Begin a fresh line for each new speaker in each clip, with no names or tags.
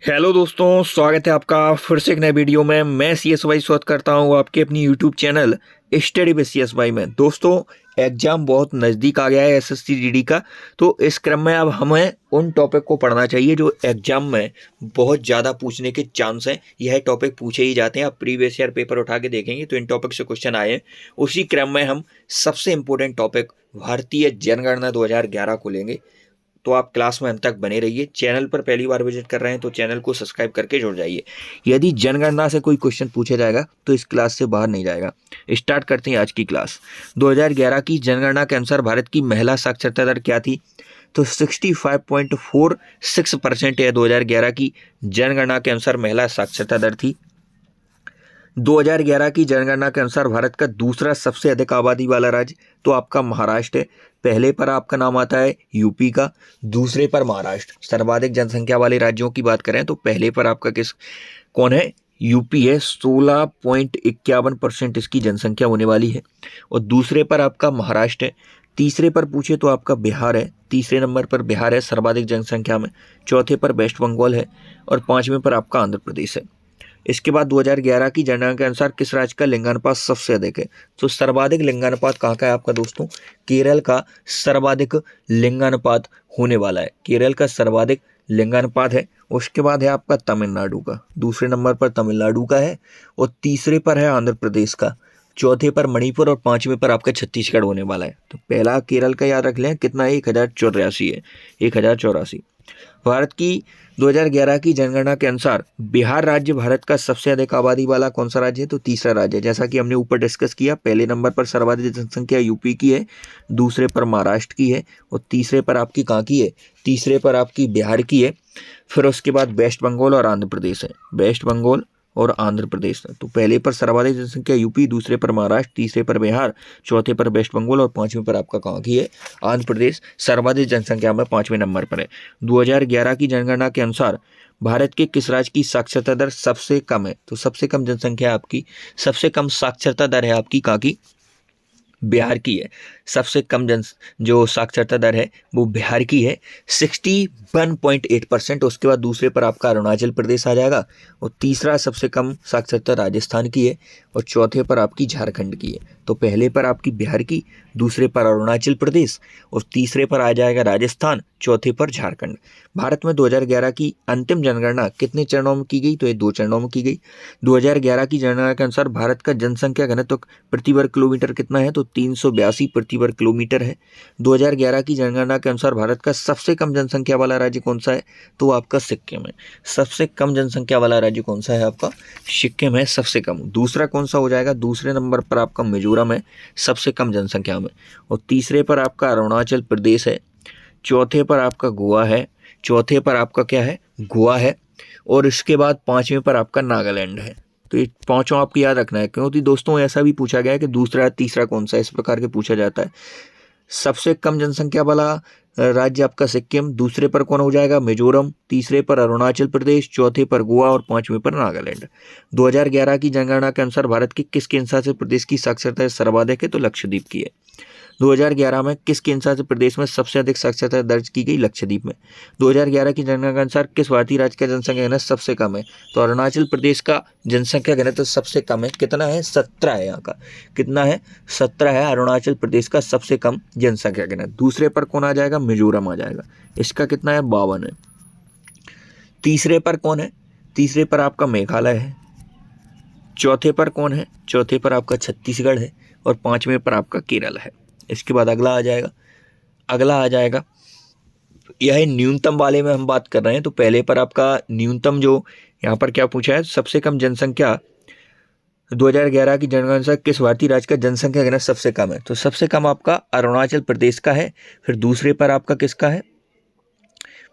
Hello दोस्तों, स्वागत है आपका फिर से एक नए वीडियो में। मैं सीएस वाई स्वागत करता हूं आपके अपनी YouTube channel study with CS Y में। दोस्तों, एग्जाम बहुत नज़दीक आ गया है एसएससी जीडी का। तो इस क्रम में अब हमें उन टॉपिक को पढ़ना चाहिए जो एग्जाम में बहुत ज़्यादा पूछने के चांस हैं। यह टॉपिक पूछे ही जाते हैं। आप प्रीवियस ईयर पेपर उठा के देखेंगे तो इन टॉपिक से क्वेश्चन आए हैं। उसी क्रम में हम सबसे इंपॉर्टेंट टॉपिक भारतीय जनगणना 2011 को लेंगे। तो आप क्लास में अंत तक बने रहिए। चैनल पर पहली बार विजिट कर रहे हैं तो चैनल को सब्सक्राइब करके जुड़ जाइए। यदि जनगणना से कोई क्वेश्चन पूछा जाएगा तो इस क्लास से बाहर नहीं जाएगा। स्टार्ट करते हैं आज की क्लास। 2011 की जनगणना के अनुसार भारत की महिला साक्षरता दर क्या थी? तो 65.46% यह 2011 की जनगणना के अनुसार महिला साक्षरता दर थी। 2011 की जनगणना के अनुसार भारत का दूसरा सबसे अधिक आबादी वाला राज्य तो आपका महाराष्ट्र है। पहले पर आपका नाम आता है यूपी का, दूसरे पर महाराष्ट्र। सर्वाधिक जनसंख्या वाले राज्यों की बात करें तो पहले पर आपका कौन है? यूपी है। 16.51% इसकी जनसंख्या होने वाली है। और दूसरे पर आपका महाराष्ट्र है। तीसरे पर पूछे तो आपका बिहार है। तीसरे नंबर पर बिहार है सर्वाधिक जनसंख्या में। चौथे पर वेस्ट बंगाल है और पांचवें पर आपका आंध्र प्रदेश है। इसके बाद 2011 की जनगणना के अनुसार किस राज्य का लिंगानुपात सबसे अधिक है? तो सर्वाधिक लिंगानुपात कहाँ का है आपका दोस्तों? केरल का सर्वाधिक लिंगानुपात होने वाला है। केरल का सर्वाधिक लिंगानुपात है। उसके बाद है आपका तमिलनाडु का। दूसरे नंबर पर तमिलनाडु का है और तीसरे पर है आंध्र प्रदेश का। चौथे पर मणिपुर और पांचवें पर आपका छत्तीसगढ़ होने वाला है। तो पहला केरल का याद रख लें, कितना है? 1084 है। 1084। भारत की 2011 की जनगणना के अनुसार बिहार राज्य भारत का सबसे अधिक आबादी वाला कौन सा राज्य है? तो तीसरा राज्य है। जैसा कि हमने ऊपर डिस्कस किया, पहले नंबर पर सर्वाधिक जनसंख्या यूपी की है, दूसरे पर महाराष्ट्र की है और तीसरे पर आपकी कहाँ की है? तीसरे पर आपकी बिहार की है। फिर उसके बाद वेस्ट बंगाल और आंध्र प्रदेश है। वेस्ट बंगाल और आंध्र प्रदेश है। तो पहले पर सर्वाधिक जनसंख्या यूपी, दूसरे पर महाराष्ट्र, तीसरे पर बिहार, चौथे पर वेस्ट बंगाल और पांचवें पर आपका कहाँ की है? आंध्र प्रदेश सर्वाधिक जनसंख्या में पांचवें नंबर पर है। 2011 की जनगणना के अनुसार भारत के किस राज्य की साक्षरता दर सबसे कम है? तो सबसे कम जनसंख्या आपकी, सबसे कम साक्षरता दर है आपकी कहाँ की? बिहार की है। सबसे कम जो साक्षरता दर है वो बिहार की है, 61.8%। उसके बाद दूसरे पर आपका अरुणाचल प्रदेश आ जाएगा और तीसरा सबसे कम साक्षरता राजस्थान की है और चौथे पर आपकी झारखंड की है। तो पहले पर आपकी बिहार की, दूसरे पर अरुणाचल प्रदेश और तीसरे पर आ जाएगा राजस्थान, चौथे पर झारखंड। भारत में 2011 की अंतिम जनगणना कितने चरणों में की गई? तो ये 2 चरणों में की गई। 2011 की जनगणना के अनुसार भारत का जनसंख्या घनत्व प्रति वर्ग किलोमीटर कितना है? तो 382 प्रति वर्ग किलोमीटर है। 2011 की जनगणना के अनुसार भारत का सबसे कम जनसंख्या वाला राज्य कौन सा है? तो आपका सिक्किम है। सबसे कम जनसंख्या वाला राज्य कौन सा है आपका? सिक्किम है सबसे कम। दूसरा कौन सा हो जाएगा? दूसरे नंबर पर आपका मिजोरम है सबसे कम जनसंख्या में और तीसरे पर आपका अरुणाचल प्रदेश है। चौथे पर आपका गोवा है। चौथे पर आपका क्या है? गोवा है। और इसके बाद पांचवें पर आपका नागालैंड है। तो ये पांचों आपको याद रखना है, क्योंकि दोस्तों ऐसा भी पूछा गया है कि दूसरा तीसरा कौन सा है, इस प्रकार के पूछा जाता है। सबसे कम जनसंख्या वाला राज्य आपका सिक्किम, दूसरे पर कौन हो जाएगा? मिजोरम, तीसरे पर अरुणाचल प्रदेश, चौथे पर गोवा और पांचवें पर नागालैंड। 2011 की जनगणना के अनुसार भारत के किस केंद्र शासित प्रदेश की साक्षरता सर्वाधिक है? तो लक्षद्वीप की है। 2011 में किस केंद्र शासित प्रदेश में सबसे अधिक साक्षरता दर्ज की गई? लक्षद्वीप में। 2011 की जनगणना के अनुसार किस भारतीय राज्य का जनसंख्या घनत्व सबसे कम है? तो अरुणाचल प्रदेश का जनसंख्या घनत्व सबसे कम है। कितना है? 17 है यहाँ का। कितना है? 17 है अरुणाचल प्रदेश का सबसे कम जनसंख्या घनत्व। दूसरे पर कौन आ जाएगा? मिजोरम आ जाएगा। इसका कितना है? 52 है। तीसरे पर कौन है? तीसरे पर आपका मेघालय है। चौथे पर कौन है? चौथे पर आपका छत्तीसगढ़ है और पांचवें पर आपका केरल है। इसके बाद अगला आ जाएगा। अगला आ जाएगा, यह न्यूनतम वाले में हम बात कर रहे हैं। तो पहले पर आपका न्यूनतम जो यहाँ पर क्या पूछा है? सबसे कम जनसंख्या 2011 की जनगणना अनुसार किस भारतीय राज्य का जनसंख्या घनत्व सबसे कम है? तो सबसे कम आपका अरुणाचल प्रदेश का है। फिर दूसरे पर आपका किसका है?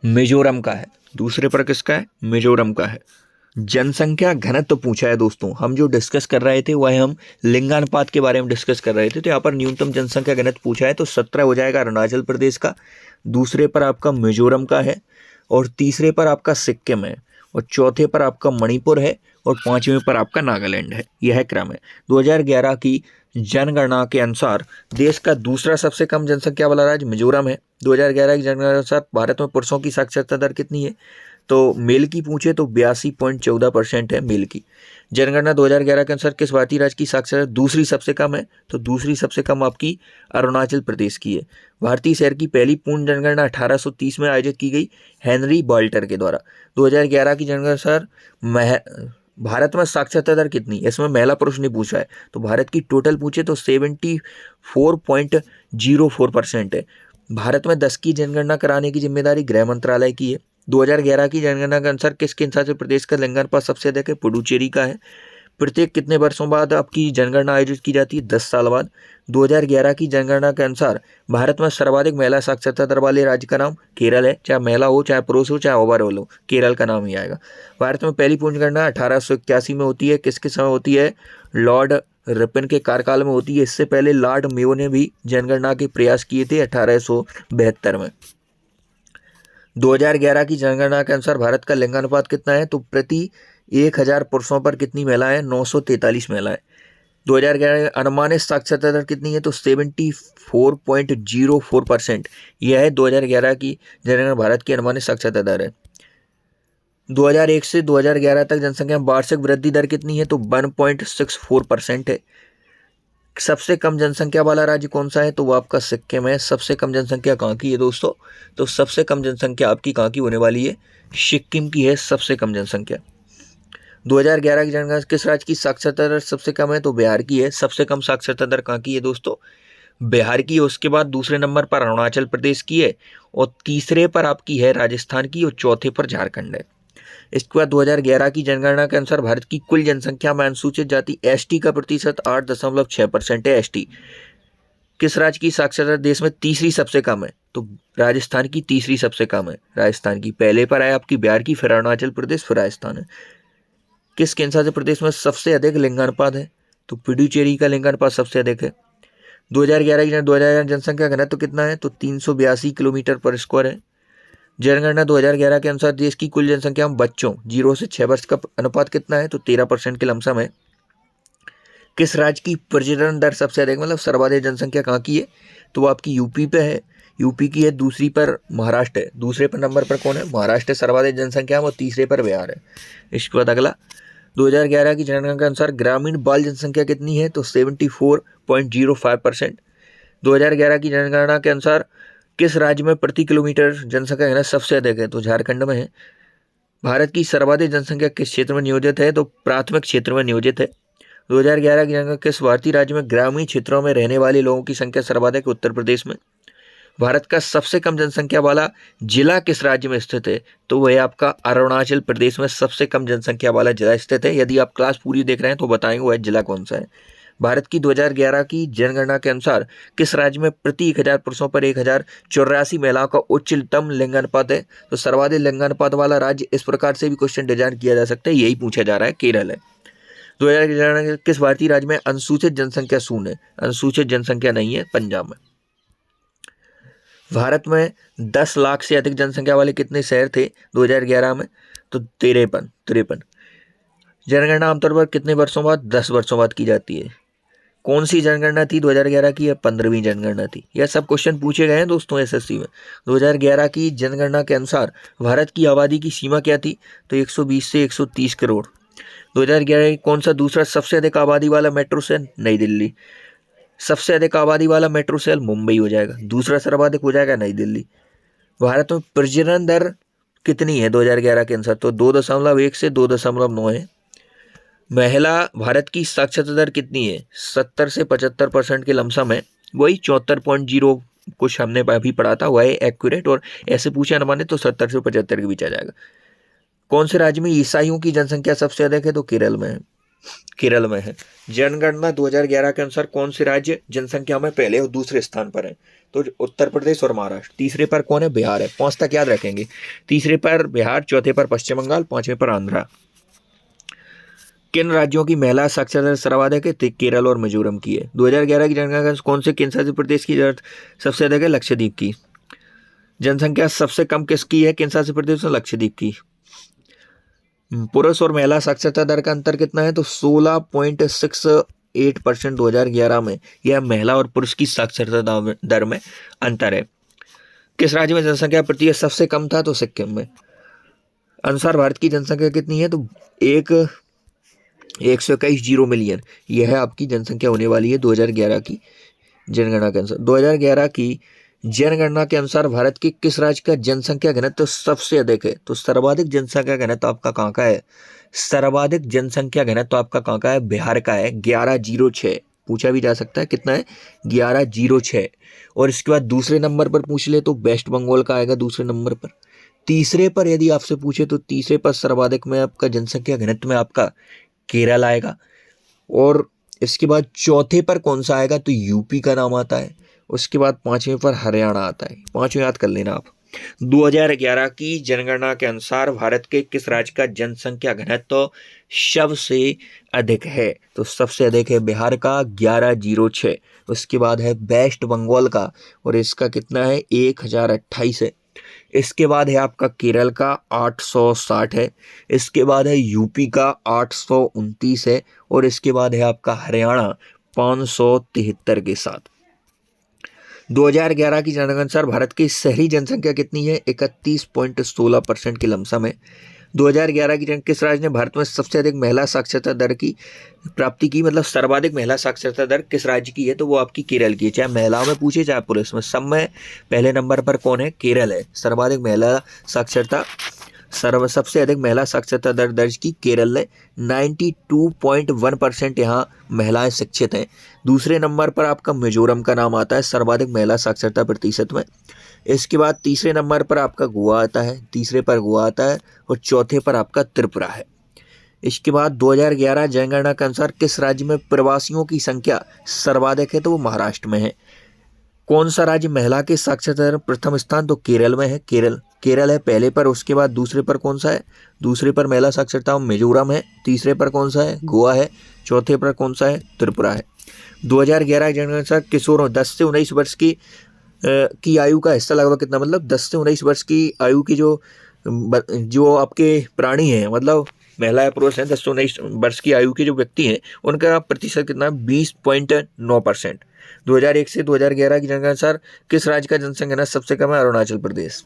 मिजोरम का है। दूसरे पर किसका है? मिजोरम का है। जनसंख्या घनत्व पूछा है दोस्तों। हम जो डिस्कस कर रहे थे वह हम लिंगानुपात के बारे में डिस्कस कर रहे थे। तो यहाँ पर न्यूनतम जनसंख्या घनत्व पूछा है तो 17 हो जाएगा अरुणाचल प्रदेश का, दूसरे पर आपका मिजोरम का है और तीसरे पर आपका सिक्किम है और चौथे पर आपका मणिपुर है और पांचवें पर आपका नागालैंड है। यह क्रम है। 2011 की जनगणना के अनुसार देश का दूसरा सबसे कम जनसंख्या वाला राज्य मिजोरम है। 2011 की जनगणना के अनुसार भारत में पुरुषों की साक्षरता दर कितनी है? तो मेल की पूछे तो 82.14% है मेल की। जनगणना 2011 के अनुसार किस भारतीय राज्य की साक्षरता दूसरी सबसे कम है? तो दूसरी सबसे कम आपकी अरुणाचल प्रदेश की है। भारतीय शहर की पहली पूर्ण जनगणना 1830 में आयोजित की गई हेनरी बॉल्टर के द्वारा। 2011 की जनगणना अनुसार भारत में साक्षरता दर कितनी है? इसमें महिला पुरुष ने पूछा है, तो भारत की टोटल पूछे तो 74.04% है। भारत में 10 की जनगणना कराने की जिम्मेदारी गृह मंत्रालय की है। 2011 की जनगणना के अनुसार किस केंद्रशासित प्रदेश का लिंगानुपात पर सबसे अधिक है? पुडुचेरी का है। प्रत्येक कितने वर्षों बाद आपकी जनगणना आयोजित की जाती है? 10 साल बाद। 2011 की जनगणना के अनुसार भारत में सर्वाधिक महिला साक्षरता दर वाले राज्य का नाम केरल है। चाहे महिला हो, चाहे पुरुष हो, चाहे ओवरऑल हो, केरल का नाम ही आएगा। भारत में पहली पूर्ण गणना 1881 में होती है। किसके समय होती है? लॉर्ड रिपन के कार्यकाल में होती है। इससे पहले लॉर्ड मेयो ने भी जनगणना के प्रयास किए थे 1872 में। 2011 की जनगणना के अनुसार भारत का लिंगानुपात कितना है? तो प्रति 1000 पुरुषों पर कितनी महिलाएं? 943 महिलाएं। 2011 अनुमानित साक्षरता दर कितनी है? तो 74.04%। यह है 2011 की जनगणना भारत की अनुमानित साक्षरता दर है। 2001 से 2011 तक जनसंख्या में वार्षिक वृद्धि दर कितनी है? तो 1.64% है। सबसे कम जनसंख्या वाला राज्य कौन सा है? तो वो आपका सिक्किम है। सबसे कम जनसंख्या कहाँ की है दोस्तों? तो सबसे कम जनसंख्या आपकी कहाँ की होने वाली है? सिक्किम की है सबसे कम जनसंख्या। 2011 की जनगणना किस राज्य की साक्षरता दर सबसे कम है? तो बिहार की है। सबसे कम साक्षरता दर कहाँ की है दोस्तों? बिहार की है। उसके बाद दूसरे नंबर पर अरुणाचल प्रदेश की है, और तीसरे पर आपकी है राजस्थान की, और चौथे पर झारखंड है। इसके बाद 2011 की जनगणना के अनुसार भारत की कुल जनसंख्या में अनुसूचित जाति एसटी का प्रतिशत 8.6% है। एसटी किस राज्य की साक्षरता देश में तीसरी सबसे कम है? तो राजस्थान की तीसरी सबसे कम है। राजस्थान की पहले पर है आपकी बिहार की, फिर अरुणाचल प्रदेश, फिर राजस्थान है। किस केंद्रशासित प्रदेश में सबसे अधिक लिंगानुपात है? तो पुडुचेरी का लिंगानुपात सबसे अधिक है। 2011 की 2011 जनसंख्या घनत्व कितना है? तो 382 किलोमीटर पर स्क्वायर है। जनगणना 2011 के अनुसार देश की कुल जनसंख्या में बच्चों 0 से 6 वर्ष का अनुपात कितना है? तो 13% के लमसम है। किस राज्य की प्रजनन दर सबसे अधिक, मतलब सर्वाधिक जनसंख्या कहाँ की है? तो वो आपकी यूपी पे है। यूपी की है। दूसरी पर महाराष्ट्र है। दूसरे पर नंबर पर कौन है? महाराष्ट्र सर्वाधिक जनसंख्या में, और तीसरे पर बिहार है। इसके बाद अगला 2011 की जनगणना के अनुसार ग्रामीण बाल जनसंख्या कितनी है? तो 74.05%। 2011 की जनगणना के अनुसार किस राज्य में प्रति किलोमीटर जनसंख्या घनत्व सबसे अधिक है? तो झारखंड में है। भारत की सर्वाधिक जनसंख्या किस क्षेत्र में नियोजित है? तो प्राथमिक क्षेत्र में नियोजित है। 2011 की जनगणना किस भारतीय राज्य में ग्रामीण क्षेत्रों में रहने वाले लोगों की संख्या सर्वाधिक? उत्तर प्रदेश में। भारत का सबसे कम जनसंख्या वाला जिला किस राज्य में स्थित है? तो वह आपका अरुणाचल प्रदेश में सबसे कम जनसंख्या वाला जिला स्थित है। यदि आप क्लास पूरी देख रहे हैं तो बताएंगे वह जिला कौन सा है। भारत की 2011 की जनगणना के अनुसार किस राज्य में प्रति 1000 पुरुषों पर 1084 महिलाओं का उच्चतम लिंगानुपात है? तो सर्वाधिक लिंगानुपात वाला राज्य, इस प्रकार से भी क्वेश्चन डिजाइन किया जा सकता है, यही पूछा जा रहा है, केरल है। 2000 की जनगणना किस भारतीय राज्य में अनुसूचित जनसंख्या शून्य है? अनुसूचित जनसंख्या नहीं है, पंजाब में। भारत में 10 लाख से अधिक जनसंख्या वाले कितने शहर थे 2011 में? तो 53। जनगणना आमतौर पर कितने वर्षों बाद? 10 वर्षों बाद की जाती है। कौन सी जनगणना थी 2011 की? यह 15वीं जनगणना थी। यह सब क्वेश्चन पूछे गए हैं दोस्तों एसएससी में। 2011 की जनगणना के अनुसार भारत की आबादी की सीमा क्या थी? तो 120 से 130 करोड़। 2011 कौन सा दूसरा सबसे अधिक आबादी वाला मेट्रो शहर? नई दिल्ली। सबसे अधिक आबादी वाला मेट्रो शहर मुंबई हो जाएगा। दूसरा सर्वाधिक हो जाएगा नई दिल्ली। भारत में प्रजनन दर कितनी है 2011 के अनुसार? तो 2.1 से 2.9 है। महिला भारत की साक्षरता दर कितनी है? 70 से 75% के लमसम है। वही 74.0 कुछ हमने अभी पढ़ा था, वह एक्यूरेट, और ऐसे पूछे अनुमानित तो 70 से 75 के बीच आ जाएगा। कौन से राज्य में ईसाइयों की जनसंख्या सबसे अधिक है? तो केरल में है। केरल में है। जनगणना 2011 के अनुसार कौन से राज्य जनसंख्या में पहले और दूसरे स्थान पर है? तो उत्तर प्रदेश और महाराष्ट्र। तीसरे पर कौन है? बिहार है। 5 तक याद रखेंगे। तीसरे पर बिहार, चौथे पर पश्चिम बंगाल, 5वें पर आंध्रा। किन राज्यों की महिला साक्षरता दर सर्वाधिक है? केरल और मिजोरम की है। 2011 की जनगणना कौन से केंद्रशासित प्रदेश की दर सबसे अधिक है? लक्षद्वीप की। जनसंख्या सबसे कम किसकी है केंद्रशासित प्रदेश में? लक्षद्वीप की। पुरुष और महिला साक्षरता दर का अंतर कितना है? तो 16.68% 2011 में। यह महिला और पुरुष की साक्षरता दर में अंतर है। किस राज्य में जनसंख्या प्रतिशत सबसे कम था? तो सिक्किम में। अनुसार भारत की जनसंख्या कितनी है, तो 121 जीरो मिलियन, यह है आपकी जनसंख्या होने वाली है 2011 की जनगणना के अनुसार। 2011 की जनगणना के अनुसार भारत की किस राज्य का जनसंख्या घनत्व तो सबसे अधिक है, तो सर्वाधिक जनसंख्या घनत्व आपका कहाँ का है, सर्वाधिक जनसंख्या घनत्व आपका कहाँ का है, बिहार का है 1106। पूछा भी जा सकता है कितना है, 1106। और इसके बाद दूसरे नंबर पर पूछ ले तो वेस्ट बंगाल का आएगा दूसरे नंबर पर। तीसरे पर यदि आपसे पूछे तो तीसरे पर सर्वाधिक में आपका जनसंख्या घनत्व में आपका केरल आएगा। और इसके बाद चौथे पर कौन सा आएगा, तो यूपी का नाम आता है। उसके बाद पांचवें पर हरियाणा आता है। पांचवें याद कर लेना आप। 2011 की जनगणना के अनुसार भारत के किस राज्य का जनसंख्या घनत्व सबसे अधिक है, तो सबसे अधिक है बिहार का 1106। उसके बाद है वेस्ट बंगाल का, और इसका कितना है 1028 है। इसके बाद है आपका केरल का 860 है। इसके बाद है यूपी का 829 है। और इसके बाद है आपका हरियाणा 573 के साथ। 2011 की जनगणना अनुसार भारत की शहरी जनसंख्या कितनी है, 31.16% की लमसम है। 2011 की किस राज्य ने भारत में सबसे अधिक महिला साक्षरता दर की प्राप्ति की, मतलब सर्वाधिक महिला साक्षरता दर किस राज्य की है, तो वो आपकी केरल की है। चाहे महिलाओं में पूछे चाहे पुरुष में, सब में पहले नंबर पर कौन है, केरल है। सर्वाधिक महिला साक्षरता सबसे अधिक महिला साक्षरता दर दर्ज की केरल ने, 92.1% यहाँ महिलाएं शिक्षित हैं। दूसरे नंबर पर आपका मिजोरम का नाम आता है सर्वाधिक महिला साक्षरता प्रतिशत में। इसके बाद तीसरे नंबर पर आपका गोवा आता है, तीसरे पर गोवा आता है, और चौथे पर आपका त्रिपुरा है। इसके बाद 2011 जनगणना के अनुसार किस राज्य में प्रवासियों की संख्या सर्वाधिक है, तो वो महाराष्ट्र में है। कौन सा राज्य महिला के साक्षरता दर प्रथम स्थान, तो केरल में है। केरल है पहले पर। उसके बाद दूसरे पर कौन सा है, दूसरे पर महिला साक्षरता मिजोरम है। तीसरे पर कौन सा है, गोवा है। चौथे पर कौन सा है, त्रिपुरा है। 2011 जनगणना के अनुसार किशोरों 10 से 19 वर्ष की आयु का हिस्सा लगभग कितना, मतलब 10 से 19 वर्ष की आयु की जो आपके प्राणी हैं, मतलब महिला या पुरुष हैं, 10 से 19 वर्ष की आयु के जो व्यक्ति हैं, उनका प्रतिशत कितना, 20.9%। 2001 से 2011 की जनगणना अनुसार किस राज्य का जनसंख्या सबसे कम है, अरुणाचल प्रदेश।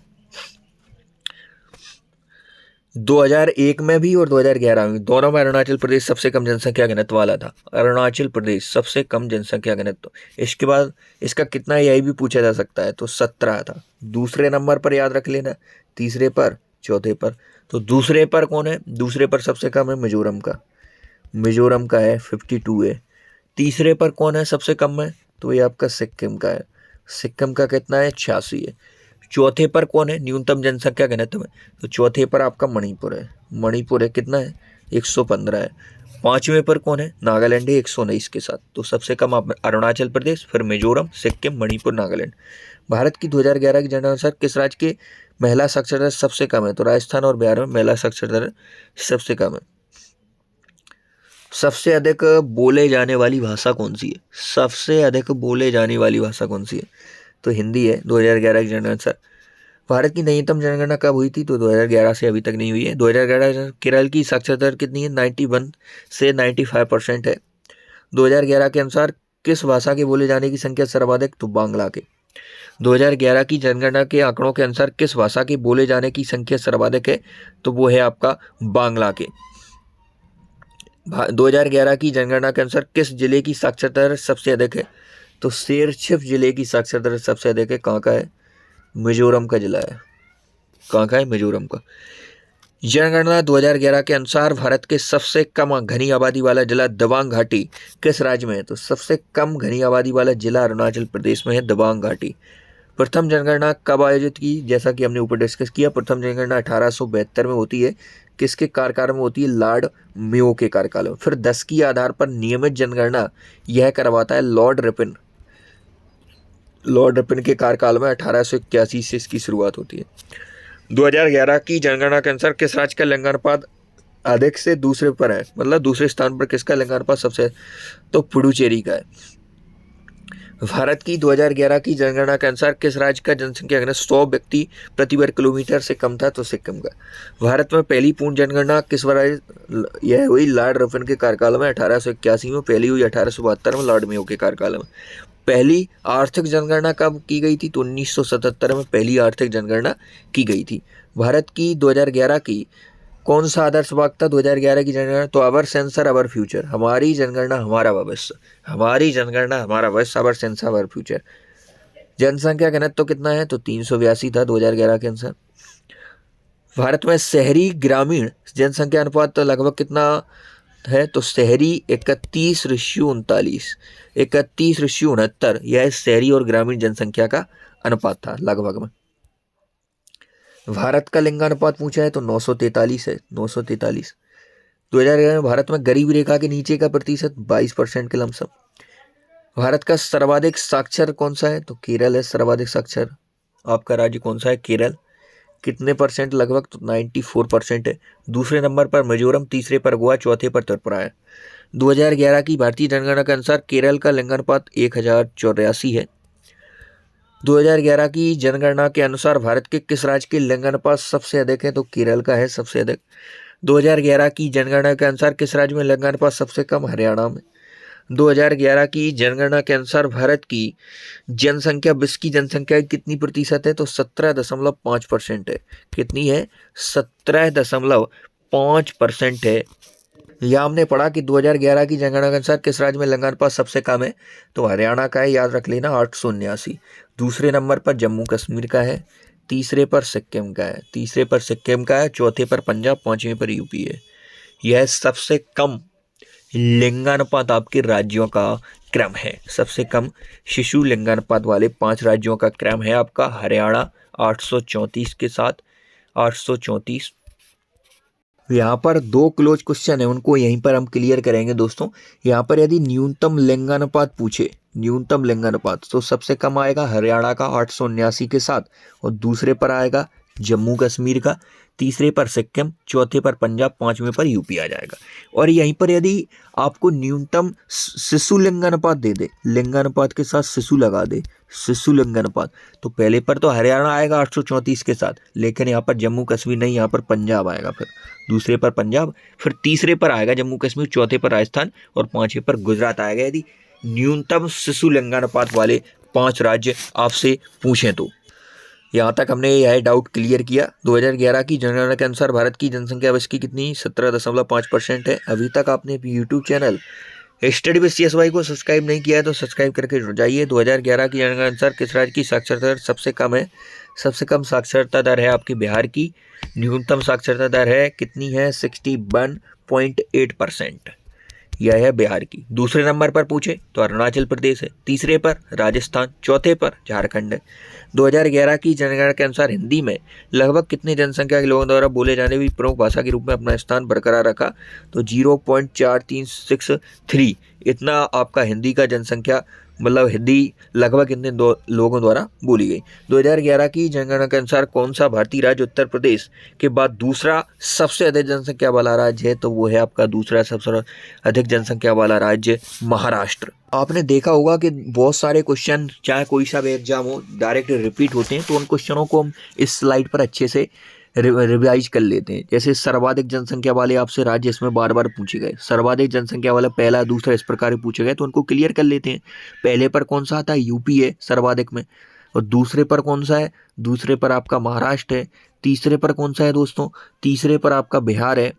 2001 में भी और 2011 में दोनों में अरुणाचल प्रदेश सबसे कम जनसंख्या घनत्व वाला था। अरुणाचल प्रदेश सबसे कम जनसंख्या घनत्व। इसके बाद इसका कितना है यही भी पूछा जा सकता है, तो 17 था। दूसरे नंबर पर याद रख लेना, तीसरे पर, चौथे पर। तो दूसरे पर कौन है, दूसरे पर सबसे कम है मिजोरम का। मिजोरम का है 52 है। तीसरे पर कौन है सबसे कम है, तो ये आपका सिक्किम का है। सिक्किम का कितना है, 86 है। चौथे पर कौन है न्यूनतम जनसंख्या घनत्व में, तो चौथे पर आपका मणिपुर है। मणिपुर है कितना है, 115 है। पांचवें पर कौन है, नागालैंड है 119 के साथ। तो सबसे कम अरुणाचल प्रदेश, फिर मिजोरम, सिक्किम, मणिपुर, नागालैंड। भारत की 2011 की जनगणना अनुसार किस राज्य के महिला साक्षरता दर सबसे कम है, तो राजस्थान और बिहार में महिला साक्षरता दर सबसे कम है। सबसे अधिक बोले जाने वाली भाषा कौन सी है, सबसे अधिक बोले जाने वाली भाषा कौन सी है, तो हिंदी है। 2011 की जनगणना अनुसार भारत की नवीनतम जनगणना कब हुई थी, तो 2011 से अभी तक नहीं हुई है। 2011 केरल की साक्षरता दर कितनी है, 91 से 95% है। 2011 के अनुसार किस भाषा के बोले जाने की संख्या सर्वाधिक, तो बांग्ला के। 2011 की जनगणना के आंकड़ों के अनुसार किस भाषा के बोले जाने की संख्या सर्वाधिक है, तो वो है आपका बांग्ला के। 2011 की जनगणना के अनुसार किस जिले की साक्षरता दर सबसे अधिक है, तो शेरछिप जिले की साक्षरता दर सबसे अधिक है। कहाँ का है, मिजोरम का जिला है। कहाँ का है, मिजोरम का। जनगणना 2011 के अनुसार भारत के सबसे कम घनी आबादी वाला जिला दबांग घाटी किस राज्य में है, तो सबसे कम घनी आबादी वाला जिला अरुणाचल प्रदेश में है, दबांग घाटी। प्रथम जनगणना कब आयोजित की, जैसा कि हमने ऊपर डिस्कस किया, प्रथम जनगणना 1872 में होती है। किसके कार्यकाल में होती है, लॉर्ड मेयो के कार्यकाल में। फिर 10 की आधार पर नियमित जनगणना यह करवाता है लॉर्ड रिपन। लॉर्ड रिपन के कार्यकाल में 1881 से इसकी शुरुआत होती है। 2011 की जनगणना के अनुसार किस राज्य का लिंगानुपात अधिक से दूसरे पर है, मतलब दूसरे स्थान पर किसका लिंगानुपात सबसे, तो पुडुचेरी का है। भारत की 2011 की जनगणना के अनुसार किस राज्य का जनसंख्या घनत्व 100 व्यक्ति प्रति वर्ग किलोमीटर से कम था, तो सिक्किम का। भारत में पहली पूर्ण जनगणना किस वर्ष यह हुई, लॉर्ड रिपन के कार्यकाल में 1881 में। पहली हुई 1872 में लॉर्ड मेयो के कार्यकाल में। पहली आर्थिक जनगणना कब की गई थी, तो 1977 में पहली आर्थिक जनगणना की गई थी। भारत की 2011 की कौन सा आदर्श वाक्य था 2011 की जनगणना? तो अवर सेंसर अवर फ्यूचर, हमारी जनगणना हमारा भविष्य, हमारी जनगणना हमारा भविष्य, अवर सेंसर अवर फ्यूचर। जनसंख्या घनत्व तो कितना है? तो 382 था 2011 के अनुसार। भारत में शहरी ग्रामीण जनसंख्या अनुपात तो लगभग कितना है? तो शहरी 31:39, 31:69, यह शहरी और ग्रामीण जनसंख्या का अनुपात था लगभग में। भारत का लिंगानुपात पूछा है तो 943 है, 943। 2011 में भारत में गरीबी रेखा के नीचे का प्रतिशत 22% के लमसम। भारत का सर्वाधिक साक्षर कौन सा है? तो केरल है सर्वाधिक साक्षर। आपका राज्य कौन सा है? केरल। कितने परसेंट? लगभग तो 94% है। दूसरे नंबर पर मिजोरम, तीसरे पर गोवा, चौथे पर त्रिपुरा है। 2011 की भारतीय जनगणना के अनुसार केरल का लिंगानुपात 1084 है। 2011 की जनगणना के अनुसार भारत के किस राज्य के लिंगानुपात सबसे अधिक है? तो केरल का है सबसे अधिक। 2011 की जनगणना के अनुसार किस राज्य में लिंगानुपात सबसे कम? हरियाणा में। 2011 की जनगणना के अनुसार भारत की जनसंख्या विश्व की जनसंख्या की कितनी प्रतिशत है? तो 17.5% है। कितनी है? 17.5% है। यह हमने पढ़ा कि 2011 की जनगणना के अनुसार किस राज्य में लिंगानुपात सबसे कम है? तो हरियाणा का है, याद रख लेना, 879। दूसरे नंबर पर जम्मू कश्मीर का है, तीसरे पर सिक्किम का है, तीसरे पर सिक्किम का है, चौथे पर पंजाब, पांचवें पर यूपी है। यह सबसे कम लिंगानुपात आपके राज्यों का क्रम है। सबसे कम शिशु लिंगानुपात वाले 5 राज्यों का क्रम है आपका हरियाणा 834 के साथ, 834। यहाँ पर 2 क्लोज क्वेश्चन है, उनको यहीं पर हम क्लियर करेंगे दोस्तों। यहाँ पर यदि न्यूनतम लिंगानुपात पूछे, न्यूनतम लिंगानुपात, तो सबसे कम आएगा हरियाणा का 879 के साथ, और दूसरे पर आएगा जम्मू कश्मीर का, तीसरे पर सिक्किम, चौथे पर पंजाब, पांचवें पर यूपी आ जाएगा। और यहीं पर यदि आपको न्यूनतम शिशु लिंगानुपात दे दे, लिंगानुपात के साथ शिशु लगा दे, शिशु लिंगानुपात, तो पहले पर तो हरियाणा आएगा 834 के साथ, लेकिन यहाँ पर जम्मू कश्मीर नहीं, यहाँ पर पंजाब आएगा। फिर दूसरे पर पंजाब, फिर तीसरे पर आएगा जम्मू कश्मीर, चौथे पर राजस्थान और पांचवें पर गुजरात आएगा यदि न्यूनतम शिशु लिंगानुपात वाले 5 राज्य आपसे पूछें तो। यहाँ तक हमने यह डाउट क्लियर किया। 2011 की जनगणना के अनुसार भारत की जनसंख्या विश्व की कितनी? 17.5% है। अभी तक आपने YouTube channel study with CSY को सब्सक्राइब नहीं किया है तो सब्सक्राइब करके जुड़ जाइए। 2011 की जनगणना के अनुसार किस राज्य की साक्षरता दर सबसे कम है? सबसे कम साक्षरता दर है आपकी बिहार की। न्यूनतम साक्षरता दर है कितनी है? 61.8%। यह है बिहार की। दूसरे नंबर पर पूछे तो अरुणाचल प्रदेश है, तीसरे पर राजस्थान, चौथे पर झारखंड है। 2011 की जनगणना के अनुसार हिंदी में लगभग कितनी जनसंख्या के लोगों द्वारा बोले जाने वाली प्रमुख भाषा के रूप में अपना स्थान बरकरार रखा? तो 0.4363 इतना आपका हिंदी का जनसंख्या, मतलब हिंदी लगभग इतने लोगों द्वारा बोली गई। 2011 की जनगणना के अनुसार कौन सा भारतीय राज्य उत्तर प्रदेश के बाद दूसरा सबसे अधिक जनसंख्या वाला राज्य है? तो वो है आपका दूसरा सबसे अधिक जनसंख्या वाला राज्य महाराष्ट्र। आपने देखा होगा कि बहुत सारे क्वेश्चन, चाहे कोई सा भी एग्जाम हो, डायरेक्ट रिपीट होते हैं, तो उन क्वेश्चनों को हम इस स्लाइड पर अच्छे से रिवाइज कर लेते हैं। जैसे सर्वाधिक जनसंख्या वाले आपसे राज्य इसमें बार बार पूछे गए, सर्वाधिक जनसंख्या वाला पहला, दूसरा इस प्रकार पूछे गए, तो उनको क्लियर कर लेते हैं। पहले पर कौन सा आता है? यूपी है सर्वाधिक में। और दूसरे पर कौन सा है? दूसरे पर आपका महाराष्ट्र है। तीसरे पर कौन सा है दोस्तों? तीसरे पर आपका बिहार है।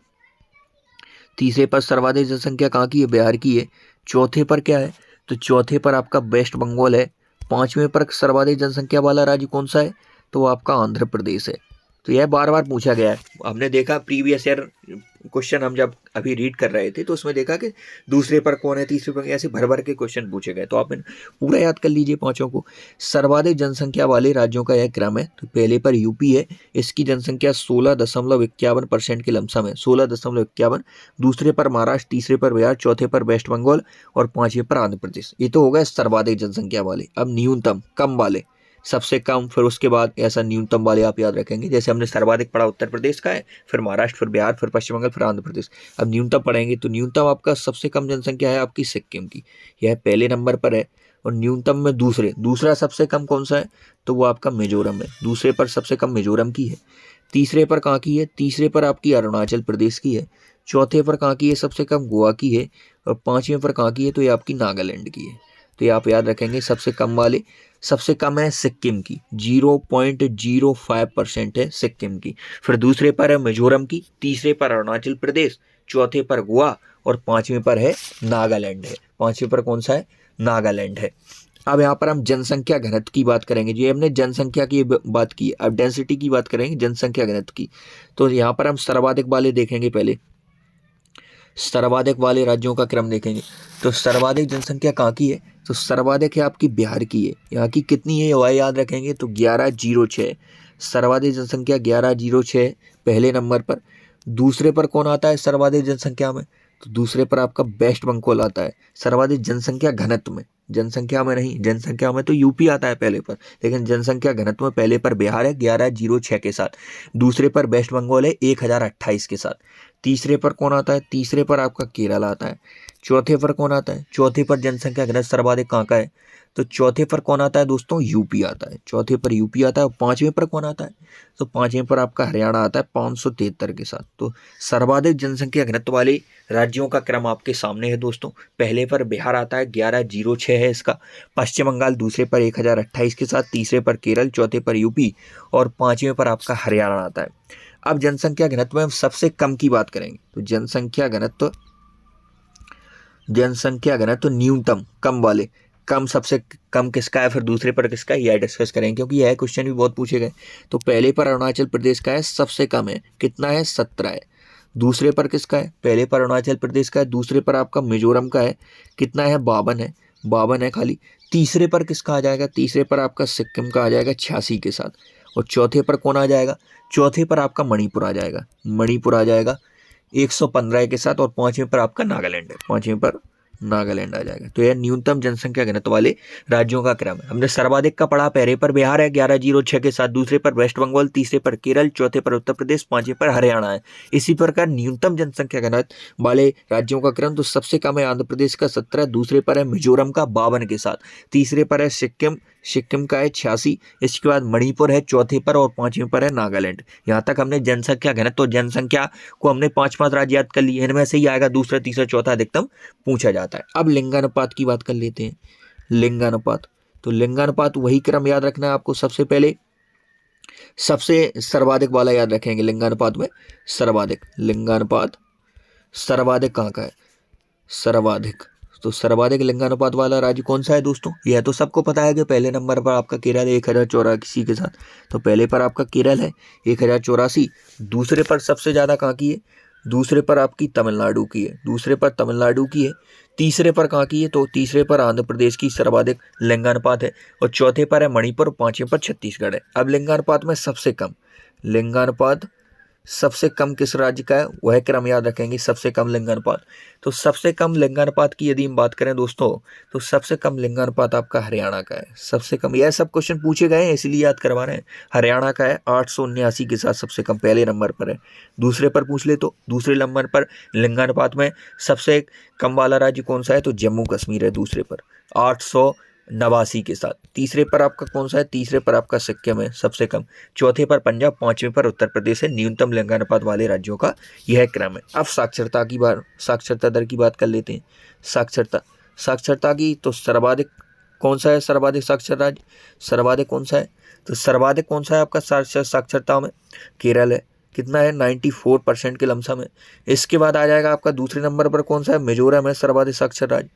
तीसरे पर सर्वाधिक जनसंख्या कहाँ की है? बिहार की है। चौथे पर क्या है? तो चौथे पर आपका वेस्ट बंगाल है। पांचवें पर सर्वाधिक जनसंख्या वाला राज्य कौन सा है? तो आपका आंध्र प्रदेश है। तो यह बार बार पूछा गया है। हमने देखा प्रीवियस ईयर क्वेश्चन हम जब अभी रीड कर रहे थे तो उसमें देखा कि दूसरे पर कौन है, तीसरे पर, ऐसे भर भर के क्वेश्चन पूछे गए। तो आप पूरा याद कर लीजिए पांचों को। सर्वाधिक जनसंख्या वाले राज्यों का यह क्रम है। तो पहले पर यूपी है, इसकी जनसंख्या 16.51% के लमसम है, 16.51। दूसरे पर महाराष्ट्र, तीसरे पर बिहार, चौथे पर वेस्ट बंगाल और पांचवें पर आंध्र प्रदेश। ये तो होगा सर्वाधिक जनसंख्या वाले। अब न्यूनतम, कम वाले, सबसे कम, फिर उसके बाद ऐसा न्यूनतम वाले आप याद रखेंगे। जैसे हमने सर्वाधिक पढ़ा उत्तर प्रदेश का है, फिर महाराष्ट्र, फिर बिहार, फिर पश्चिम बंगाल, फिर आंध्र प्रदेश। अब न्यूनतम पढ़ेंगे तो न्यूनतम आपका सबसे कम जनसंख्या है आपकी सिक्किम की, यह पहले नंबर पर है। और न्यूनतम में दूसरा सबसे कम कौन सा है? तो वो आपका मिजोरम है। दूसरे पर सबसे कम मिजोरम की है। तीसरे पर कहाँ की है? तीसरे पर आपकी अरुणाचल प्रदेश की है। चौथे पर कहाँ की है? सबसे कम गोवा की है। और पांचवें पर कहाँ की है? तो ये आपकी नागालैंड की है। तो ये आप याद रखेंगे। सबसे कम वाले, सबसे कम है सिक्किम की, 0.05% है सिक्किम की। फिर दूसरे पर है मिजोरम की, तीसरे पर अरुणाचल प्रदेश, चौथे पर गोवा और पांचवें पर है नागालैंड है। पांचवें पर कौन सा है? नागालैंड है। अब यहाँ पर हम जनसंख्या घनत्व की बात करेंगे। जी हमने जनसंख्या की बात की, अब डेंसिटी की बात करेंगे, जनसंख्या घनत्व की। तो यहाँ पर हम सर्वाधिक वाले देखेंगे, पहले सर्वाधिक वाले राज्यों का क्रम देखेंगे। तो सर्वाधिक जनसंख्या कहाँ की है? तो सर्वाधिक है आपकी बिहार की है। यहाँ की कितनी है वह याद रखेंगे, तो 1106। सर्वाधिक जनसंख्या 1106 पहले नंबर पर। दूसरे पर कौन आता है सर्वाधिक जनसंख्या में? तो दूसरे पर आपका वेस्ट बंगाल आता है सर्वाधिक जनसंख्या घनत्व में। जनसंख्या में नहीं, जनसंख्या में तो यूपी आता है पहले पर, लेकिन जनसंख्या घनत्व में पहले पर बिहार है 1106 के साथ। दूसरे पर वेस्ट बंगाल है 1028 के साथ। तीसरे पर कौन आता है? तीसरे पर आपका केरल आता है। चौथे पर कौन आता है? चौथे पर जनसंख्या घनत्व सर्वाधिक कहाँ का है? तो चौथे पर कौन आता है दोस्तों? यूपी आता है। चौथे पर यूपी आता है। और पांचवें पर कौन आता है? तो पांचवें पर आपका हरियाणा आता है 573 के साथ। तो सर्वाधिक जनसंख्या घनत्व वाले राज्यों का क्रम आपके सामने है दोस्तों। पहले पर बिहार आता है 1106 है इसका। पश्चिम बंगाल दूसरे पर 1028 के साथ। तीसरे पर केरल, चौथे पर यूपी और पांचवें पर आपका हरियाणा आता है। अब जनसंख्या घनत्व में हम सबसे कम की बात करेंगे। तो जनसंख्या घनत्व न्यूनतम, कम वाले, कम सबसे कम किसका है, फिर दूसरे पर किसका है, यह डिस्कस करेंगे, क्योंकि यह क्वेश्चन भी बहुत पूछे गए। तो पहले पर अरुणाचल प्रदेश का है, सबसे कम है, कितना है? 17 है। दूसरे पर किसका है? पहले पर अरुणाचल प्रदेश का है। दूसरे पर आपका मिजोरम का है, कितना है? 52 है। 52 है खाली। तीसरे पर किसका आ जाएगा? तीसरे पर आपका सिक्किम का आ जाएगा 86 के साथ। और चौथे पर कौन आ जाएगा? चौथे पर आपका मणिपुर आ जाएगा। मणिपुर आ जाएगा 115 के साथ। और पांचवें पर आपका नागालैंड है। पांचवें पर नागालैंड आ जाएगा। तो यह न्यूनतम जनसंख्या घनत्व वाले राज्यों का क्रम है। हमने सर्वाधिक का पढ़ा, पहले पर बिहार है 1106 के साथ। दूसरे पर वेस्ट बंगाल, तीसरे पर केरल, चौथे पर उत्तर प्रदेश, पांचवें पर हरियाणा है। इसी प्रकार न्यूनतम जनसंख्या घनत्व वाले राज्यों का क्रम, तो सबसे कम है आंध्र प्रदेश का 17, दूसरे पर है मिजोरम का 52 के साथ, तीसरे पर है सिक्किम का है 86, इसके बाद मणिपुर है चौथे पर और पांचवें पर है नागालैंड। यहाँ तक हमने जनसंख्या घनत्व, तो जनसंख्या को हमने 5 राज्य याद कर लिए, इनमें से ही आएगा दूसरा, तीसरा, चौथा अधिकतम पूछा जाता है। अब लिंगानुपात की बात कर लेते हैं। लिंगानुपात, तो लिंगानुपात वही क्रम याद रखना है आपको। सबसे पहले सबसे सर्वाधिक वाला याद रखेंगे लिंगानुपात में। लिंगानुपात सर्वाधिक कहाँ का है? सर्वाधिक, तो सर्वाधिक लिंगानुपात वाला राज्य कौन सा है दोस्तों? यह तो सबको पता है कि पहले नंबर पर आपका केरल है 1084 के साथ। तो पहले पर आपका केरल है 1084। दूसरे पर सबसे ज़्यादा कहाँ की है? दूसरे पर आपकी तमिलनाडु की है। दूसरे पर तमिलनाडु की है। तीसरे पर कहाँ की है? तो तीसरे पर आंध्र प्रदेश की सर्वाधिक लिंगानुपात है। और चौथे पर है मणिपुर, पांचवें पर छत्तीसगढ़ है। अब लिंगानुपात में सबसे कम, लिंगानुपात सबसे कम किस राज्य का है, वह क्रम याद रखेंगे। सबसे कम लिंगानुपात, तो सबसे कम लिंगानुपात की यदि हम बात करें दोस्तों, तो सबसे कम लिंगानुपात आपका हरियाणा का है। सबसे कम, यह सब क्वेश्चन पूछे गए हैं इसलिए याद करवा रहे हैं। हरियाणा का है 879 के साथ, सबसे कम पहले नंबर पर है। दूसरे पर पूछ ले तो दूसरे नंबर पर लिंगानुपात में सबसे कम वाला राज्य कौन सा है? तो जम्मू कश्मीर है दूसरे पर 889 के साथ। तीसरे पर आपका कौन सा है? तीसरे पर आपका सिक्किम है सबसे कम। चौथे पर पंजाब, पांचवें पर उत्तर प्रदेश है। न्यूनतम लिंगानुपात वाले राज्यों का यह क्रम है। अब साक्षरता दर की बात कर लेते हैं। साक्षरता की, तो सर्वाधिक कौन सा है? सर्वाधिक साक्षर राज्य सर्वाधिक कौन सा है? तो सर्वाधिक कौन सा है आपका साक्षरता में? केरल है। कितना है? 94% के लमसम है। इसके बाद आ जाएगा आपका दूसरे नंबर पर कौन सा है? मिजोरम है सर्वाधिक साक्षर राज्य।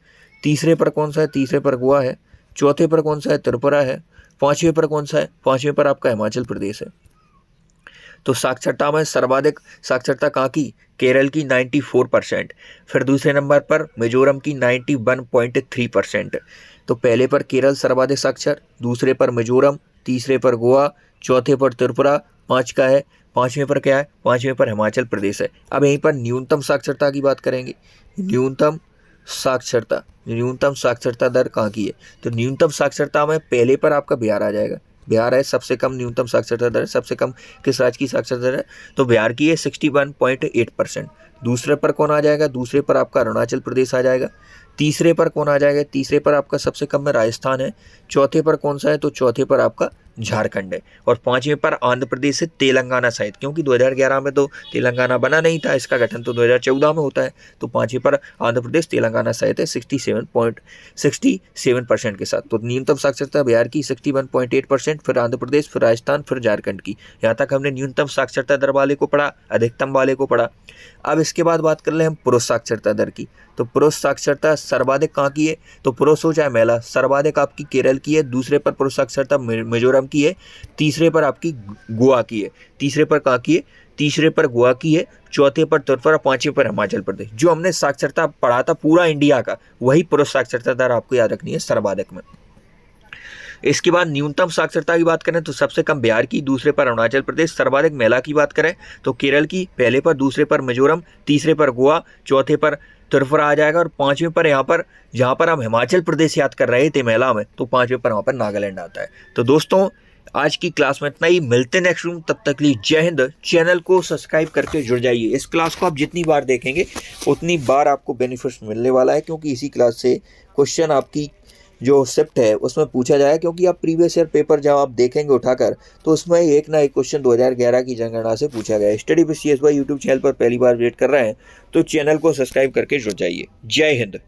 तीसरे पर कौन सा है? तीसरे पर गोवा है। चौथे पर कौन सा है? त्रिपुरा है। पांचवें पर कौन सा है? पांचवें पर आपका हिमाचल प्रदेश है। तो साक्षरता में सर्वाधिक साक्षरता कहाँ की? केरल की 94%। फिर दूसरे नंबर पर मिजोरम की 91.3%। तो पहले पर केरल सर्वाधिक साक्षर, दूसरे पर मिजोरम, तीसरे पर गोवा, चौथे पर त्रिपुरा, पांचवें पर क्या है? पांचवें पर हिमाचल प्रदेश है। अब यहीं पर न्यूनतम साक्षरता की बात करेंगे। न्यूनतम साक्षरता दर कहाँ की है? तो न्यूनतम साक्षरता में पहले पर आपका बिहार आ जाएगा। बिहार है सबसे कम न्यूनतम साक्षरता दर। सबसे कम किस राज्य की साक्षरता दर है? तो बिहार की है 61.8%। दूसरे पर कौन आ जाएगा? दूसरे पर आपका अरुणाचल प्रदेश आ जाएगा। तीसरे पर कौन आ जाएगा? तीसरे पर आपका सबसे कम में राजस्थान है। चौथे पर कौन सा है? तो चौथे पर आपका झारखंड है। और 5वें पर आंध्र प्रदेश है तेलंगाना सहित, क्योंकि 2011 में तो तेलंगाना बना नहीं था, इसका गठन तो 2014 में होता है। तो 5वें पर आंध्र प्रदेश तेलंगाना सहित है 67% के साथ। तो न्यूनतम साक्षरता बिहार की 61.8%, फिर आंध्र प्रदेश, फिर राजस्थान, फिर झारखंड की। यहाँ तक हमने न्यूनतम साक्षरता दर वाले को पढ़ा, अधिकतम वाले को पढ़ा। अब इसके बाद बात कर ले हम पुरुष साक्षरता दर की। तो पुरुष साक्षरता सर्वाधिक कहाँ की है, तो पुरुष हो चाहे महिला, सर्वाधिक आपकी केरल की है, दूसरे पर पुरुष साक्षरता मिजोरम की है, तीसरे पर आपकी गोवा की है। तीसरे पर कहाँ की है, तीसरे पर गोवा की है, चौथे पर त्रिपुरा, 5वें पर हिमाचल प्रदेश। जो हमने साक्षरता पढ़ा था पूरा इंडिया का, वही पुरुष साक्षरता दर आपको याद रखनी है सर्वाधिक में। इसके बाद न्यूनतम साक्षरता की बात करें तो सबसे कम बिहार की, दूसरे पर अरुणाचल प्रदेश, सर्वाधिक महिला की बात करें तो केरल की, पहले पर, दूसरे पर मिजोरम, तीसरे पर गोवा, चौथे पर त्रिपुरा आ जाएगा, और 5वें पर यहाँ पर, जहाँ पर हम हिमाचल प्रदेश याद कर रहे थे महिला में, तो 5वें पर वहाँ पर नागालैंड आता है। तो दोस्तों आज की क्लास में इतना ही, मिलते नेक्स्ट रूम, तब तक के लिए जय हिंद। चैनल को सब्सक्राइब करके जुड़ जाइए। इस क्लास को आप जितनी बार देखेंगे उतनी बार आपको बेनिफिट्स मिलने वाला है, क्योंकि इसी क्लास से क्वेश्चन आपकी जो शिफ्ट है उसमें पूछा जाए, क्योंकि आप प्रीवियस ईयर पेपर जब आप देखेंगे उठाकर तो उसमें एक ना एक क्वेश्चन 2011 की जनगणना से पूछा गया है। Study with CSY YouTube channel पर पहली बार विजिट कर रहे हैं तो चैनल को सब्सक्राइब करके जुड़ जाइए। जय हिंद।